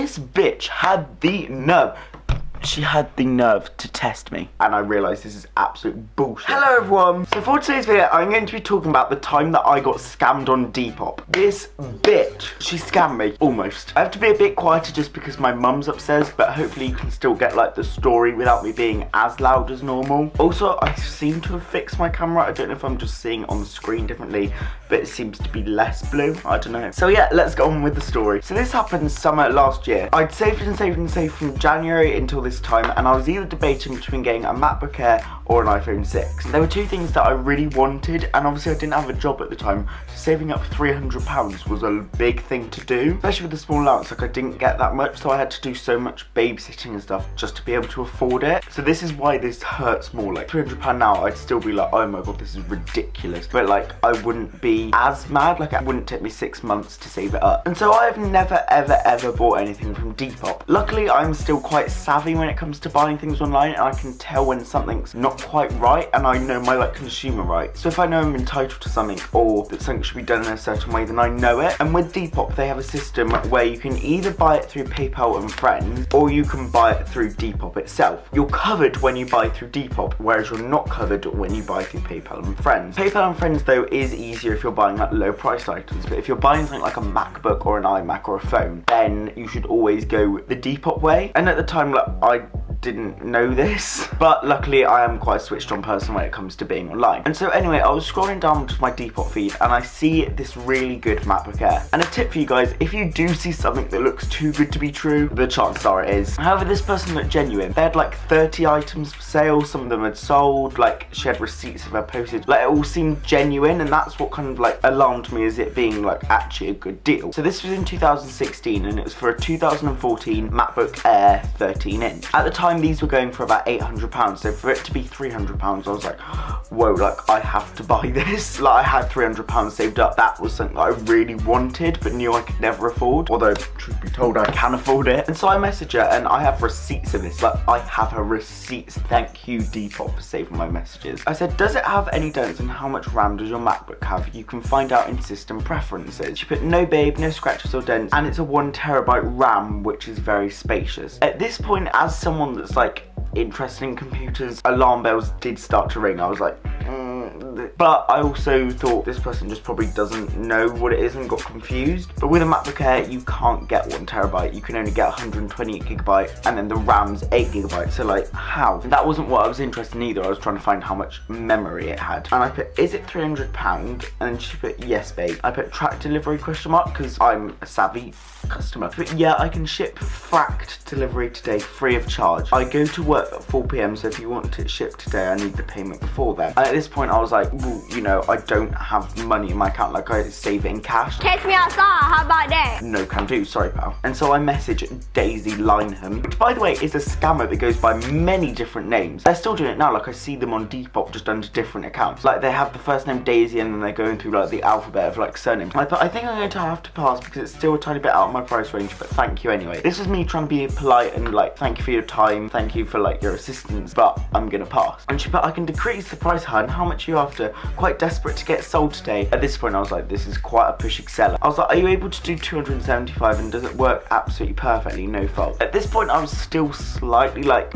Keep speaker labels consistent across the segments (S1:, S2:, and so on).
S1: this bitch had the nerve. She had the nerve to test me, and I realised this is absolute bullshit. Hello everyone! So for today's video, I'm going to be talking about the time that I got scammed on Depop. This bitch, she scammed me, almost. I have to be a bit quieter just because my mum's upstairs, but hopefully you can still get like the story without me being as loud as normal. Also, I seem to have fixed my camera. I don't know if I'm just seeing it on the screen differently, but it seems to be less blue. I don't know. So yeah, let's get on with the story. So this happened summer last year. I'd saved and saved and saved from January until this time, and I was either debating between getting a MacBook Air or an iPhone 6. There were two things that I really wanted, and obviously I didn't have a job at the time, so saving up £300 was a big thing to do, especially with the small allowance. Like, I didn't get that much, so I had to do so much babysitting and stuff just to be able to afford it. So this is why this hurts more. Like, £300 now, I'd still be like, oh my god, this is ridiculous. But like, I wouldn't be as mad. Like, it wouldn't take me 6 months to save it up. And so I have never ever bought anything from Depop. Luckily, I'm still quite savvy when it comes to buying things online, and I can tell when something's not quite right, and I know my like consumer rights. So if I know I'm entitled to something, or that something should be done in a certain way, then I know it. And with Depop, they have a system where you can either buy it through PayPal and Friends, or you can buy it through Depop itself. You're covered when you buy through Depop, whereas you're not covered when you buy through PayPal and Friends. PayPal and Friends though is easier if you're buying like low priced items, but if you're buying something like a MacBook or an iMac or a phone, then you should always go the Depop way. And at the time, like, I didn't know this, but luckily I am quite a switched on person when it comes to being online. And so anyway, I was scrolling down to my Depop feed and I see this really good MacBook Air. And a tip for you guys, if you do see something that looks too good to be true, the chances are it is. However, this person looked genuine. They had like 30 items for sale, some of them had sold, like she had receipts of her postage, like it all seemed genuine, and that's what kind of like alarmed me as it being like actually a good deal. So this was in 2016 and it was for a 2014 MacBook Air 13-inch. At the time, these were going for about £800, so for it to be £300, I was like, whoa, like I have to buy this. Like, I had £300 saved up. That was something that I really wanted but knew I could never afford, although truth be told I can afford it. And so I messaged her and I have receipts of this. Like, I have her receipts. Thank you Depop for saving my messages. I said, does it have any dents, and how much RAM does your MacBook have? You can find out in system preferences. She put, no babe, no scratches or dents, and it's a 1TB RAM, which is very spacious. At this point, as someone that's like interested in computers, alarm bells did start to ring. I was like, but I also thought this person just probably doesn't know what it is and got confused. But with a MacBook Air, you can't get 1TB. You can only get 128GB, and then the RAM's 8GB. So like, how? And that wasn't what I was interested in either. I was trying to find how much memory it had. And I put, is it £300? And then she put, yes babe. I put track delivery ? Because I'm a savvy customer. But yeah, I can ship fracked delivery today free of charge. I go to work at 4 PM, so if you want it shipped today, I need the payment before then. And at this point I was like, well, you know, I don't have money in my account, like I save it in cash.
S2: Catch me outside, how about that?
S1: No can do, sorry pal. And so I message Daisy Lineham, which by the way is a scammer that goes by many different names. They're still doing it now. Like, I see them on Depop just under different accounts. Like, they have the first name Daisy and then they're going through like the alphabet of like surnames. I thought, I think I'm going to have to pass because it's still a tiny bit out of my price range, but thank you anyway. This is me trying to be polite and like, thank you for your time, thank you for like your assistance, but I'm gonna pass. And she put, I can decrease the price, hun. How much are you after? Quite desperate to get sold today. At this point I was like, this is quite a pushing seller. I was like, are you able to do 275, and does it work absolutely perfectly, no fault? At this point I was still slightly like,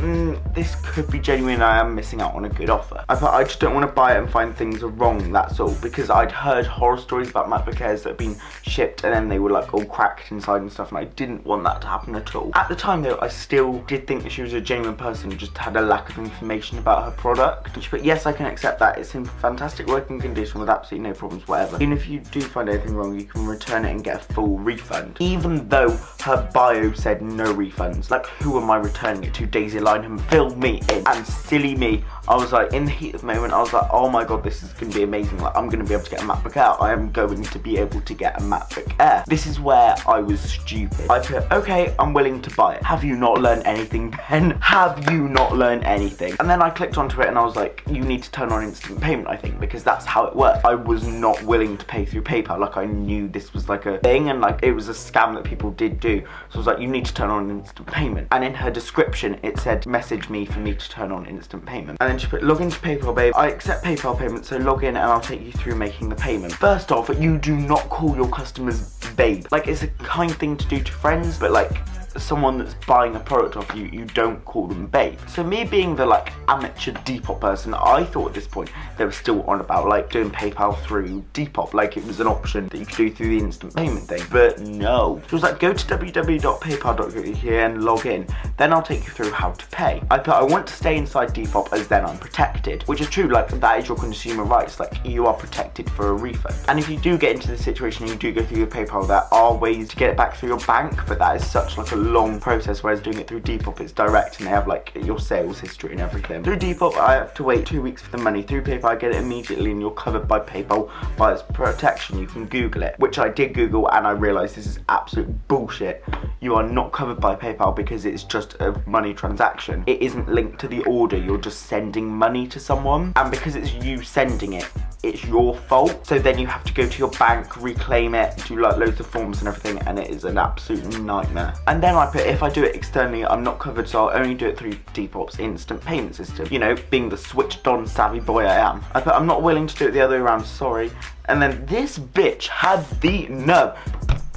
S1: this could be genuine. I am missing out on a good offer. I thought, I just don't want to buy it and find things are wrong, that's all, because I'd heard horror stories about MacBook Airs that have been shipped and then they were like all cracked inside and stuff, and I didn't want that to happen at all. At the time though, I still did think that she was a genuine person who just had a lack of information about her product. And she put, yes, I can accept that. It's in fantastic working condition with absolutely no problems whatever. Even if you do find anything wrong, you can return it and get a full refund. Even though her bio said no refunds. Like, who am I returning it to? Daisy Lineham, fill me in. And silly me, I was like, in the heat of the moment, I was like, oh my god, this is going to be amazing. Like, I'm going to be able to get a MacBook Air. I am going to be able to get a MacBook Air. This is where I was stupid. I put, okay, I'm willing to buy it. Have you not learned anything, Ben? Have you not learned anything? And then I clicked onto it and I was like, you need to turn on instant payment, I think, because that's how it works. I was not willing to pay through PayPal. Like, I knew this was like a thing and like it was a scam that people did do. So I was like, you need to turn on instant payment. And in her description, it said, message me for me to turn on instant payment. And then she put, log into PayPal, babe. I accept PayPal payment, so log in and I'll take you through making the payment. First off, you do not call your customers babe. Like, it's a kind thing to do to friends, but like, someone that's buying a product off you, you don't call them babe. So me being the like amateur Depop person, I thought at this point they were still on about like doing PayPal through Depop, like it was an option that you could do through the instant payment thing. But no, it was like, go to www.paypal.co.uk and log in, then I'll take you through how to pay. I put, I want to stay inside Depop as then I'm protected, which is true, like that is your consumer rights, like you are protected for a refund. And if you do get into this situation and you do go through your PayPal, there are ways to get it back through your bank, but that is such like a long process, whereas doing it through Depop it's direct and they have like your sales history and everything. Through Depop I have to wait 2 weeks for the money. Through PayPal I get it immediately and you're covered by PayPal by its protection. You can Google it, which I did Google, and I realised this is absolute bullshit. You are not covered by PayPal because it's just a money transaction. It isn't linked to the order, you're just sending money to someone, and because it's you sending it, it's your fault. So then you have to go to your bank, reclaim it, do like loads of forms and everything, and it is an absolute nightmare. And then I put, if I do it externally, I'm not covered, so I'll only do it through Depop's instant payment system. You know, being the switched on savvy boy I am. I put, I'm not willing to do it the other way around, sorry. And then this bitch had the nerve.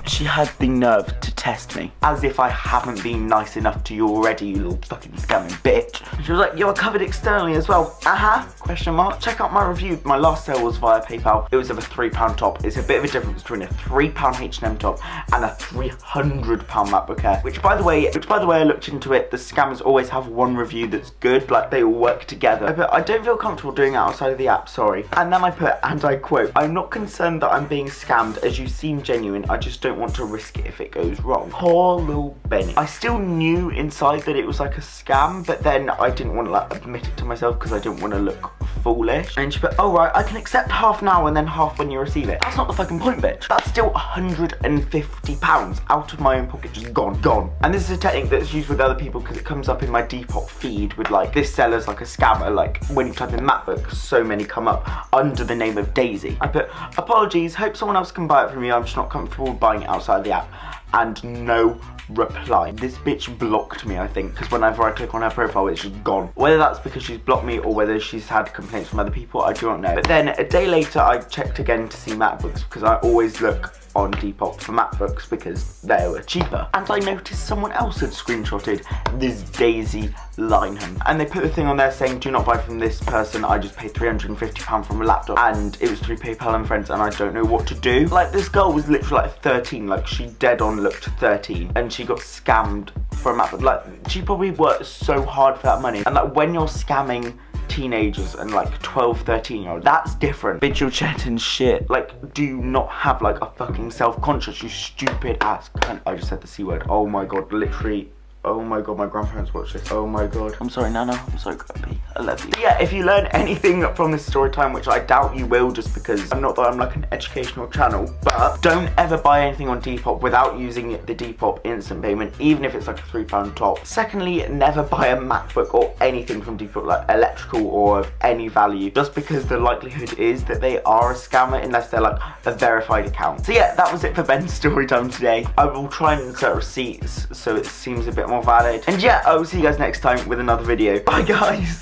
S1: She had the nerve to test me, as if I haven't been nice enough to you already, you little fucking scamming bitch. She was like, you are covered externally as well. Question mark. Check out my review. My last sale was via PayPal. It was of a £3 top. It's a bit of a difference between a £3 H&M top and a £300 MacBook Air. Which by the way, I looked into it, the scammers always have one review that's good, like they all work together. I put, I don't feel comfortable doing it outside of the app, sorry. And then I put, and I quote, I'm not concerned that I'm being scammed, as you seem genuine, I just don't want to risk it if it goes wrong. Poor little Benny. I still knew inside that it was like a scam, but then I didn't want to like admit it to myself because I didn't want to look foolish. And she put, oh right, I can accept half now and then half when you receive it. That's not the fucking point, bitch. That's still £150 out of my own pocket, just gone. And this is a technique that's used with other people because it comes up in my Depop feed with like, this seller's like a scammer. Like when you type in MacBook, so many come up under the name of Daisy. I put, apologies, hope someone else can buy it from you. I'm just not comfortable buying it outside the app. And no reply. This bitch blocked me, I think, because whenever I click on her profile, it's just gone. Whether that's because she's blocked me or whether she's had complaints from other people, I do not know. But then a day later, I checked again to see MacBooks because I always look on Depop for MacBooks because they were cheaper. And I noticed someone else had screenshotted this Daisy Lineham. And they put the thing on there saying, do not buy from this person, I just paid £350 from a laptop. And it was through PayPal and Friends and I don't know what to do. Like this girl was literally like 13, like she dead on looked 13 and she got scammed for a MacBook. Like she probably worked so hard for that money. And like when you're scamming teenagers and like 12, 13-year-olds, that's different. Bitch, you're chatting shit. Like, do you not have like a fucking self-conscious, you stupid ass cunt? I just said the C word. Oh my god, literally. Oh my god, my grandparents watch this. Oh my god. I'm sorry, Nana. I'm so grumpy. I love you. Yeah, if you learn anything from this story time, which I doubt you will just because I'm not that I'm like an educational channel, but don't ever buy anything on Depop without using the Depop instant payment, even if it's like a £3 top. Secondly, never buy a MacBook or anything from Depop, like electrical or of any value, just because the likelihood is that they are a scammer unless they're like a verified account. So yeah, that was it for Ben's story time today. I will try and insert receipts so it seems a bit more valid. And yeah, I will see you guys next time with another video. Bye guys!